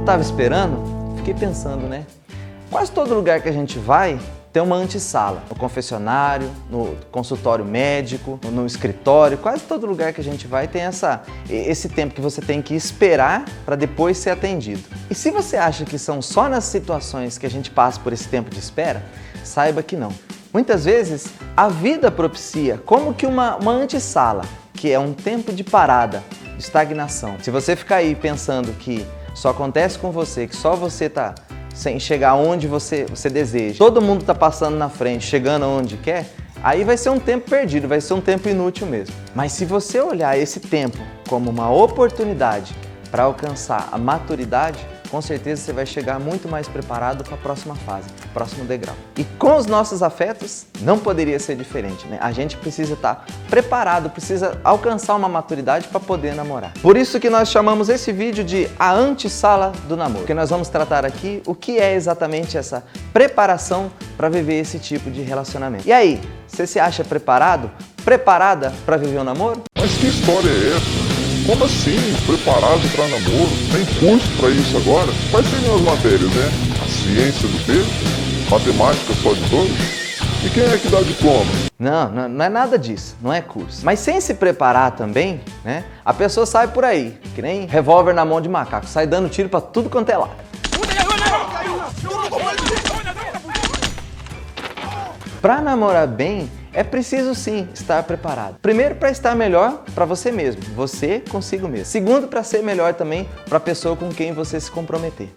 estava esperando, fiquei pensando, né? Quase todo lugar que a gente vai tem uma antessala. No confessionário, no consultório médico, no escritório, quase todo lugar que a gente vai tem esse tempo que você tem que esperar para depois ser atendido. E se você acha que são só nas situações que a gente passa por esse tempo de espera, saiba que não. Muitas vezes a vida propicia como que uma antessala, que é um tempo de parada, de estagnação. Se você ficar aí pensando que só acontece com você, que só você está sem chegar onde você deseja, todo mundo está passando na frente, chegando onde quer, aí vai ser um tempo perdido, vai ser um tempo inútil mesmo. Mas se você olhar esse tempo como uma oportunidade para alcançar a maturidade, com certeza você vai chegar muito mais preparado para a próxima fase, próximo degrau. E com os nossos afetos, não poderia ser diferente, né? A gente precisa estar preparado, precisa alcançar uma maturidade para poder namorar. Por isso que nós chamamos esse vídeo de a antessala do namoro, porque nós vamos tratar aqui o que é exatamente essa preparação para viver esse tipo de relacionamento. E aí, você se acha preparado, preparada para viver um namoro? Mas que história é essa? Como assim? Preparado para namoro? Tem curso para isso agora? Quais seriam as matérias, né? A ciência do texto? Matemática só de dois? E quem é que dá diploma? Não é nada disso, não é curso. Mas sem se preparar também, né? A pessoa sai por aí, que nem revólver na mão de macaco, sai dando tiro para tudo quanto é lado. Para namorar bem, é preciso sim estar preparado. Primeiro, para estar melhor para você mesmo, você consigo mesmo. Segundo, para ser melhor também para a pessoa com quem você se comprometer.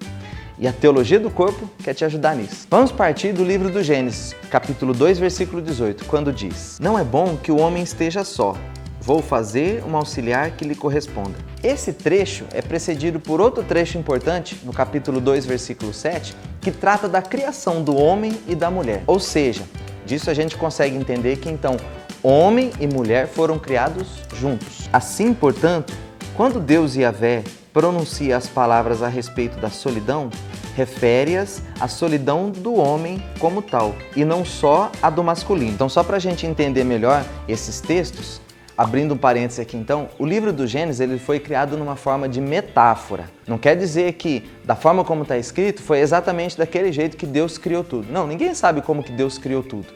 E a teologia do corpo quer te ajudar nisso. Vamos partir do livro do Gênesis, capítulo 2, versículo 18, quando diz: "Não é bom que o homem esteja só. Vou fazer um auxiliar que lhe corresponda." Esse trecho é precedido por outro trecho importante, no capítulo 2, versículo 7, que trata da criação do homem e da mulher. Ou seja, disso a gente consegue entender que então homem e mulher foram criados juntos. Assim, portanto, quando Deus Yahvé pronuncia as palavras a respeito da solidão, refere-as à solidão do homem como tal, e não só a do masculino. Então, só para a gente entender melhor esses textos, abrindo um parênteses aqui então, o livro do Gênesis ele foi criado numa forma de metáfora. Não quer dizer que, da forma como está escrito, foi exatamente daquele jeito que Deus criou tudo. Não, ninguém sabe como que Deus criou tudo.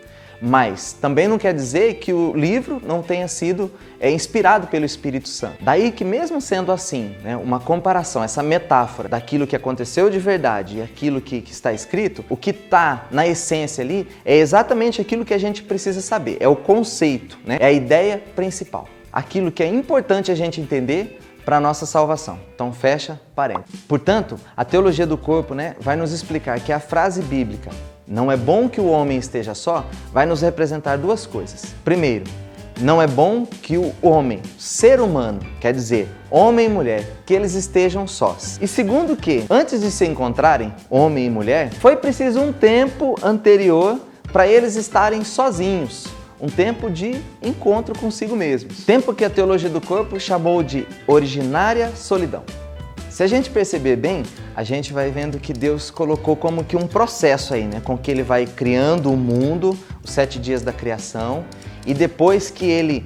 Mas também não quer dizer que o livro não tenha sido inspirado pelo Espírito Santo. Daí que mesmo sendo assim, né, uma comparação, essa metáfora daquilo que aconteceu de verdade e aquilo que está escrito, o que está na essência ali é exatamente aquilo que a gente precisa saber. É o conceito, né? É a ideia principal. Aquilo que é importante a gente entender para a nossa salvação. Então fecha parênteses. Portanto, a teologia do corpo, né, vai nos explicar que a frase bíblica "não é bom que o homem esteja só" vai nos representar duas coisas. Primeiro, não é bom que o homem, ser humano, quer dizer, homem e mulher, que eles estejam sós. E segundo que, antes de se encontrarem, homem e mulher, foi preciso um tempo anterior para eles estarem sozinhos. Um tempo de encontro consigo mesmos. Tempo que a teologia do corpo chamou de originária solidão. Se a gente perceber bem, a gente vai vendo que Deus colocou como que um processo aí, né? Com que Ele vai criando o mundo, os 7 dias da criação, e depois que Ele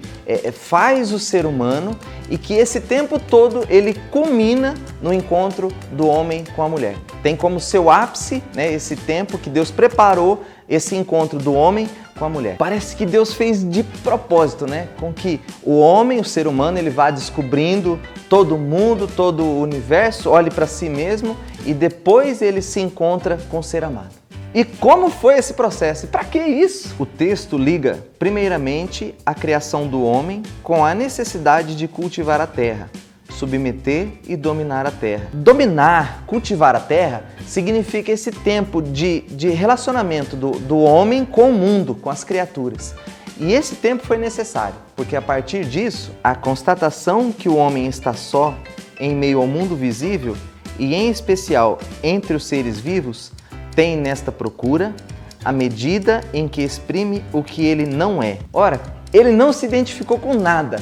faz o ser humano e que esse tempo todo Ele culmina no encontro do homem com a mulher. Tem como seu ápice, né, esse tempo que Deus preparou esse encontro do homem com a mulher. Parece que Deus fez de propósito, né? Com que o homem, o ser humano, ele vá descobrindo todo o mundo, todo o universo, olhe para si mesmo e depois ele se encontra com o ser amado. E como foi esse processo? E para que isso? O texto liga, primeiramente, a criação do homem com a necessidade de cultivar a terra, submeter e dominar a terra. Dominar, cultivar a terra, significa esse tempo de relacionamento do homem com o mundo, com as criaturas. E esse tempo foi necessário, porque a partir disso, a constatação que o homem está só em meio ao mundo visível, e em especial entre os seres vivos, tem nesta procura a medida em que exprime o que ele não é. Ora, ele não se identificou com nada.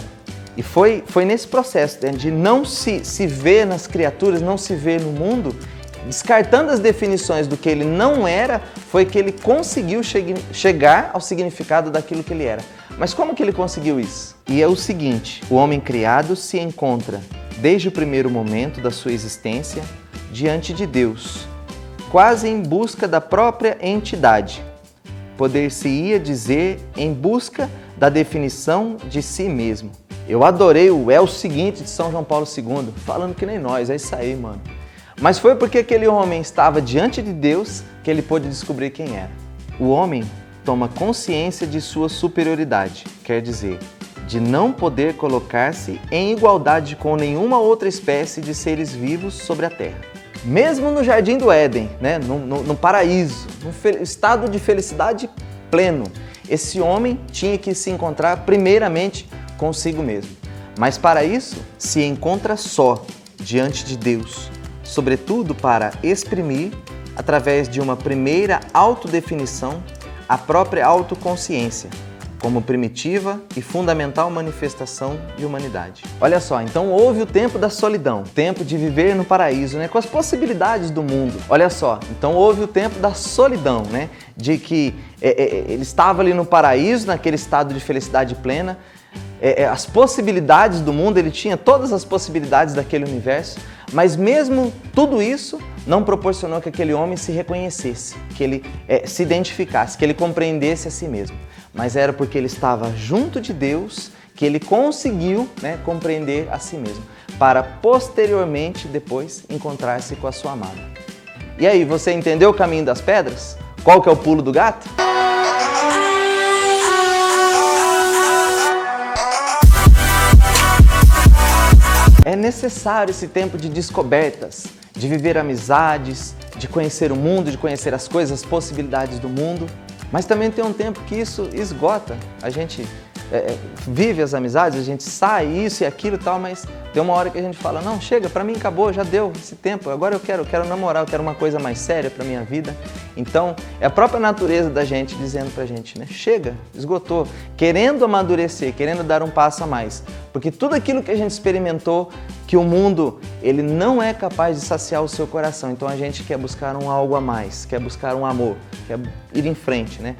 E foi nesse processo, né, de não se ver nas criaturas, não se ver no mundo, descartando as definições do que ele não era, foi que ele conseguiu chegar ao significado daquilo que ele era. Mas como que ele conseguiu isso? E é o seguinte: o homem criado se encontra, desde o primeiro momento da sua existência, diante de Deus, quase em busca da própria entidade. Poder-se-ia dizer em busca da definição de si mesmo. Eu adorei o é o seguinte de São João Paulo II, falando que nem nós, é isso aí, mano. Mas foi porque aquele homem estava diante de Deus que ele pôde descobrir quem era. O homem toma consciência de sua superioridade, quer dizer, de não poder colocar-se em igualdade com nenhuma outra espécie de seres vivos sobre a Terra. Mesmo no Jardim do Éden, né, no paraíso, no estado de felicidade pleno, esse homem tinha que se encontrar primeiramente consigo mesmo. Mas para isso, se encontra só diante de Deus, sobretudo para exprimir, através de uma primeira autodefinição, a própria autoconsciência, como primitiva e fundamental manifestação de humanidade. Olha só, então houve o tempo da solidão, o tempo de viver no paraíso, né, com as possibilidades do mundo. Olha só, então houve o tempo da solidão, né, de que ele estava ali no paraíso, naquele estado de felicidade plena, as possibilidades do mundo, ele tinha todas as possibilidades daquele universo, mas mesmo tudo isso não proporcionou que aquele homem se reconhecesse, que ele se identificasse, que ele compreendesse a si mesmo. Mas era porque ele estava junto de Deus que ele conseguiu, né, compreender a si mesmo, para posteriormente, depois, encontrar-se com a sua amada. E aí, você entendeu o caminho das pedras? Qual que é o pulo do gato? É necessário esse tempo de descobertas, de viver amizades, de conhecer o mundo, de conhecer as coisas, as possibilidades do mundo. Mas também tem um tempo que isso esgota. A gente vive as amizades, a gente sai, isso e aquilo e tal, mas tem uma hora que a gente fala, não, chega, pra mim acabou, já deu esse tempo, agora eu quero namorar, eu quero uma coisa mais séria pra minha vida. Então, é a própria natureza da gente dizendo pra gente, né, chega, esgotou, querendo amadurecer, querendo dar um passo a mais. Porque tudo aquilo que a gente experimentou, que o mundo, ele não é capaz de saciar o seu coração. Então a gente quer buscar um algo a mais, quer buscar um amor, quer ir em frente, né?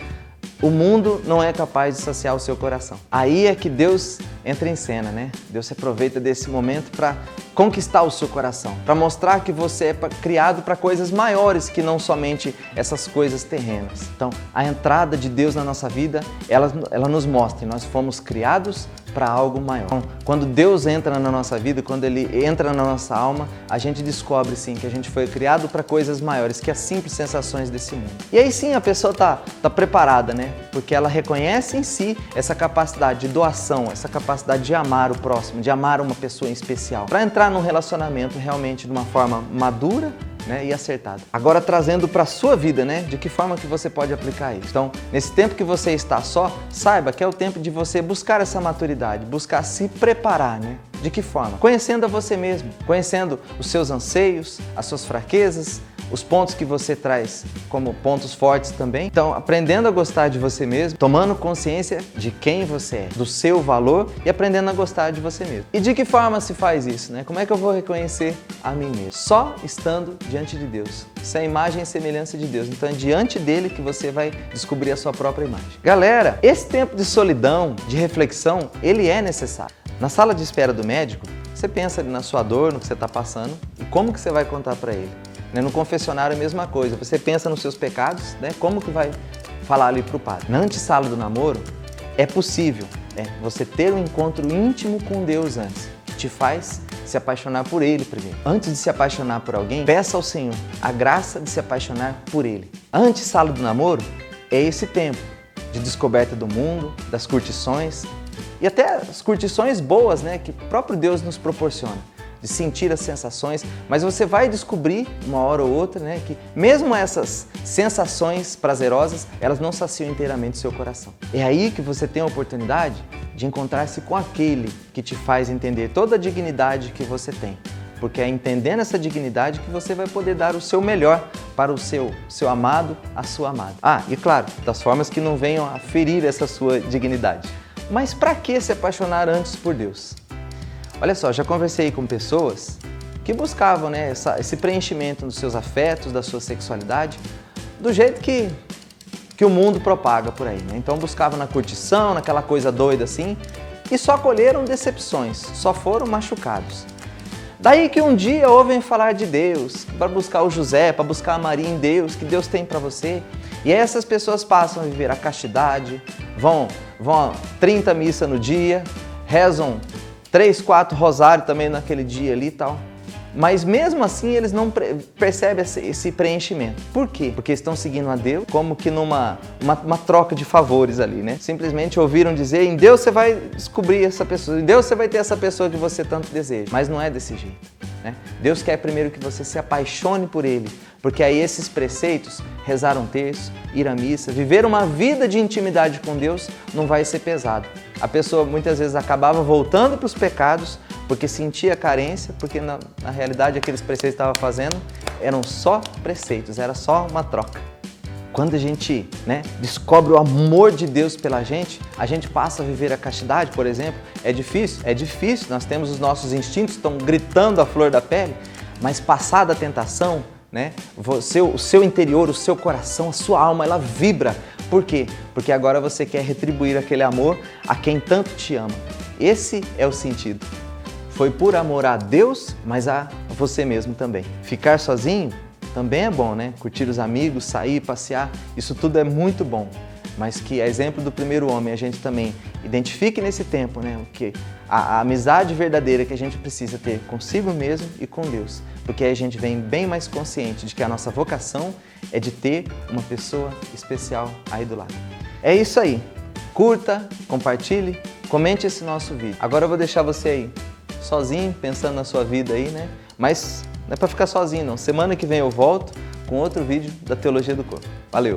O mundo não é capaz de saciar o seu coração. Aí é que Deus entra em cena, né? Deus se aproveita desse momento para conquistar o seu coração, para mostrar que você é criado para coisas maiores que não somente essas coisas terrenas. Então, a entrada de Deus na nossa vida, ela nos mostra que nós fomos criados para algo maior. Então, quando Deus entra na nossa vida, quando Ele entra na nossa alma, a gente descobre sim que a gente foi criado para coisas maiores que as simples sensações desse mundo. E aí sim a pessoa tá preparada, né? Porque ela reconhece em si essa capacidade de doação, essa capacidade de amar o próximo, de amar uma pessoa em especial, para entrar num relacionamento realmente de uma forma madura, né, e acertada. Agora trazendo para a sua vida, né, de que forma que você pode aplicar isso. Então, nesse tempo que você está só, saiba que é o tempo de você buscar essa maturidade, buscar se preparar, né? De que forma? Conhecendo a você mesmo, conhecendo os seus anseios, as suas fraquezas, os pontos que você traz como pontos fortes também. Então, aprendendo a gostar de você mesmo, tomando consciência de quem você é, do seu valor e aprendendo a gostar de você mesmo. E de que forma se faz isso, né? Como é que eu vou reconhecer a mim mesmo? Só estando diante de Deus. Isso é a imagem e semelhança de Deus. Então, é diante dele que você vai descobrir a sua própria imagem. Galera, esse tempo de solidão, de reflexão, ele é necessário. Na sala de espera do médico, você pensa ali na sua dor, no que você está passando e como que você vai contar para ele. No confessionário é a mesma coisa, você pensa nos seus pecados, né? Como que vai falar ali para o padre? Na antessala do namoro, é possível, né, você ter um encontro íntimo com Deus antes, que te faz se apaixonar por Ele primeiro. Antes de se apaixonar por alguém, peça ao Senhor a graça de se apaixonar por Ele. A antessala do namoro é esse tempo de descoberta do mundo, das curtições e até as curtições boas, né, que o próprio Deus nos proporciona. De sentir as sensações, mas você vai descobrir uma hora ou outra, né, que mesmo essas sensações prazerosas, elas não saciam inteiramente o seu coração. É aí que você tem a oportunidade de encontrar-se com aquele que te faz entender toda a dignidade que você tem. Porque é entendendo essa dignidade que você vai poder dar o seu melhor para o seu amado, a sua amada. Ah, e claro, das formas que não venham a ferir essa sua dignidade. Mas para que se apaixonar antes por Deus? Olha só, já conversei com pessoas que buscavam, né, esse preenchimento dos seus afetos, da sua sexualidade, do jeito que o mundo propaga por aí, né? Então buscavam na curtição, naquela coisa doida assim, e só colheram decepções, só foram machucados. Daí que um dia ouvem falar de Deus, para buscar o José, para buscar a Maria em Deus, que Deus tem para você. E aí essas pessoas passam a viver a castidade, vão a 30 missas no dia, rezam 3, 4 rosários também naquele dia ali e tal. Mas mesmo assim eles não percebem esse preenchimento. Por quê? Porque estão seguindo a Deus como que numa troca de favores ali, né? Simplesmente ouviram dizer, em Deus você vai descobrir essa pessoa, em Deus você vai ter essa pessoa que você tanto deseja. Mas não é desse jeito, né? Deus quer primeiro que você se apaixone por Ele, porque aí esses preceitos, rezar um terço, ir à missa, viver uma vida de intimidade com Deus, não vai ser pesado. A pessoa muitas vezes acabava voltando para os pecados, porque sentia carência, porque na realidade aqueles preceitos que estava fazendo eram só preceitos, era só uma troca. Quando a gente descobre o amor de Deus pela gente, a gente passa a viver a castidade, por exemplo. É difícil, nós temos os nossos instintos, estão gritando à flor da pele, mas passada a tentação, o seu interior, o seu coração, a sua alma, ela vibra. Por quê? Porque agora você quer retribuir aquele amor a quem tanto te ama. Esse é o sentido. Foi por amor a Deus, mas a você mesmo também. Ficar sozinho também é bom, né? Curtir os amigos, sair, passear, isso tudo é muito bom. Mas que, a exemplo do primeiro homem, a gente também identifique nesse tempo, o que a amizade verdadeira que a gente precisa ter consigo mesmo e com Deus. Porque aí a gente vem bem mais consciente de que a nossa vocação é de ter uma pessoa especial aí do lado. É isso aí. Curta, compartilhe, comente esse nosso vídeo. Agora eu vou deixar você aí sozinho, pensando na sua vida aí, Mas não é para ficar sozinho não. Semana que vem eu volto com outro vídeo da Teologia do Corpo. Valeu!